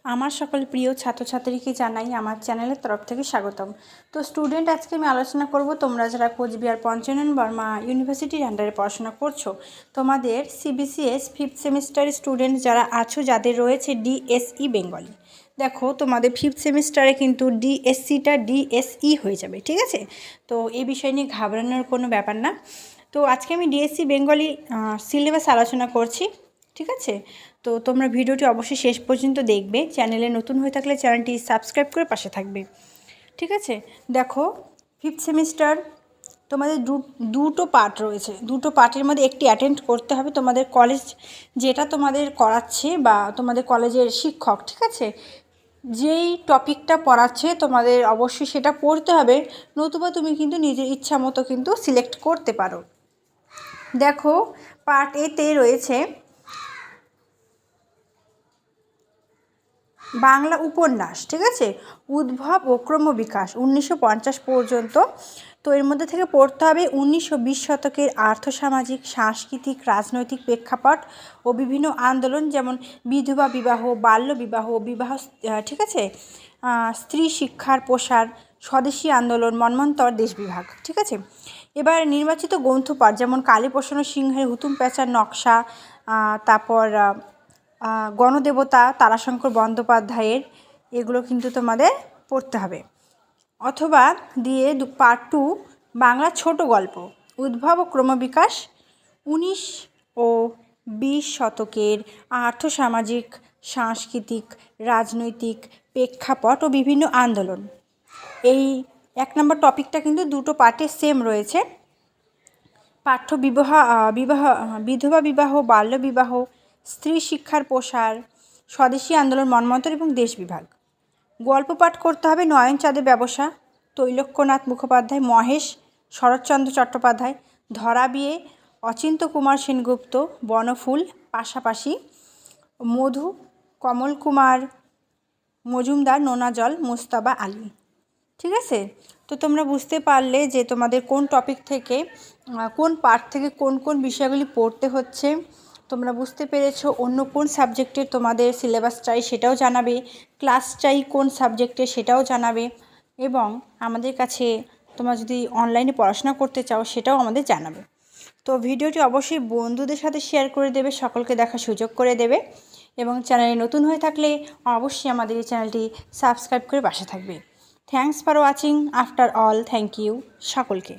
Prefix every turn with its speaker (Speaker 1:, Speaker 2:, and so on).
Speaker 1: আমার সকল প্রিয় ছাত্রছাত্রীকে জানাই আমার চ্যানেলের তরফ থেকে স্বাগতম। তো স্টুডেন্ট, আজকে আমি আলোচনা করব তোমরা যারা কোচবিহার পঞ্চানন বর্মা ইউনিভার্সিটির আন্ডারে পড়াশোনা করছো, তোমাদের সিবিসিএস ফিফথ সেমিস্টার স্টুডেন্ট যারা আছো, যাদের রয়েছে ডিএসই বেঙ্গলি। দেখো, তোমাদের ফিফথ সেমিস্টারে কিন্তু ডিএসসিটা ডিএসই হয়ে যাবে, ঠিক আছে? তো এই বিষয় নিয়ে ঘাবড়ানোর কোনো ব্যাপার না। তো আজকে আমি ডিএসসি বেঙ্গলি সিলেবাস আলোচনা করছি, ঠিক আছে? তো তোমরা ভিডিওটি অবশ্যই শেষ পর্যন্ত দেখবে। চ্যানেলে নতুন হয়ে থাকলে চ্যানেলটি সাবস্ক্রাইব করে পাশে থাকবে, ঠিক আছে? দেখো, ফিফথ সেমিস্টার তোমাদের দুটো পার্ট রয়েছে। দুটো পার্টের মধ্যে একটি অ্যাটেন্ড করতে হবে তোমাদের কলেজ যেটা তোমাদের করাচ্ছে বা তোমাদের কলেজের শিক্ষক, ঠিক আছে? যেই টপিকটা পড়াচ্ছে তোমাদের অবশ্যই সেটা পড়তে হবে, নতুবা তুমি কিন্তু নিজের ইচ্ছা মতো কিন্তু সিলেক্ট করতে পারো। দেখো, পার্ট এতে রয়েছে বাংলা উপন্যাস, ঠিক আছে? উদ্ভব ও ক্রমবিকাশ 1950 পর্যন্ত। তো এর মধ্যে থেকে পড়তে হবে 1920 শতকের আর্থসামাজিক, সাংস্কৃতিক, রাজনৈতিক প্রেক্ষাপট ও বিভিন্ন আন্দোলন, যেমন বিধবা বিবাহ, বাল্য বিবাহ, বিবাহ, ঠিক আছে, স্ত্রী শিক্ষার প্রসার, স্বদেশী আন্দোলন, মন্বন্তর, দেশ বিভাগ, ঠিক আছে? এবার নির্বাচিত গ্রন্থপাঠ যেমন কালীপ্রসন্ন সিংহের হুতুম প্যাঁচার নকশা, তারপর গণদেবতা তারাশঙ্কর বন্দ্যোপাধ্যায়ের, এগুলো কিন্তু তোমাদের পড়তে হবে। অথবা দিয়ে পার্ট 2 বাংলা ছোট গল্প, উদ্ভব ও ক্রমবিকাশ 19 ও 20 শতকের আর্থসামাজিক, সাংস্কৃতিক, রাজনৈতিক প্রেক্ষাপট ও বিভিন্ন আন্দোলন। এই 1 নম্বর টপিকটা কিন্তু দুটো পার্টে সেম রয়েছে। পাঠ্য বিধবা বিবাহ, বাল্য বিবাহ, স্ত্রী শিক্ষার প্রসার, স্বদেশী আন্দোলন, মন্বন্তর এবং দেশ বিভাগ। গল্প পাঠ করতে হবে নয়ন চাঁদের ব্যবসা, তৈলক্যনাথ মুখোপাধ্যায়, মহেশ শরৎচন্দ্র চট্টোপাধ্যায়, ধরা বিয়ে, অচিন্ত্য কুমার সেনগুপ্ত, বনফুল, পাশাপাশি মধু, কমল কুমার মজুমদার, নোনাজল, মুস্তাবা আলী, ঠিক আছে? তো তোমরা বুঝতে পারলে যে তোমাদের কোন টপিক থেকে, কোন পার্ট থেকে কোন কোন বিষয়গুলি পড়তে হচ্ছে। তোমরা বুঝতে পেরেছো। অন্য কোন সাবজেক্টের তোমাদের সিলেবাস চাই সেটাও জানাবে, ক্লাস চাই কোন সাবজেক্টে সেটাও জানাবে, এবং আমাদের কাছে তোমরা যদি অনলাইনে পড়াশোনা করতে চাও সেটাও আমাদের জানাবে। তো ভিডিওটি অবশ্যই বন্ধুদের সাথে শেয়ার করে দেবে, সকলকে দেখার সুযোগ করে দেবে, এবং চ্যানেলে নতুন হয়ে থাকলে অবশ্যই আমাদের এই চ্যানেলটি সাবস্ক্রাইব করে পাশে থাকবে। Thanks for watching. After all, thank you সকলকে।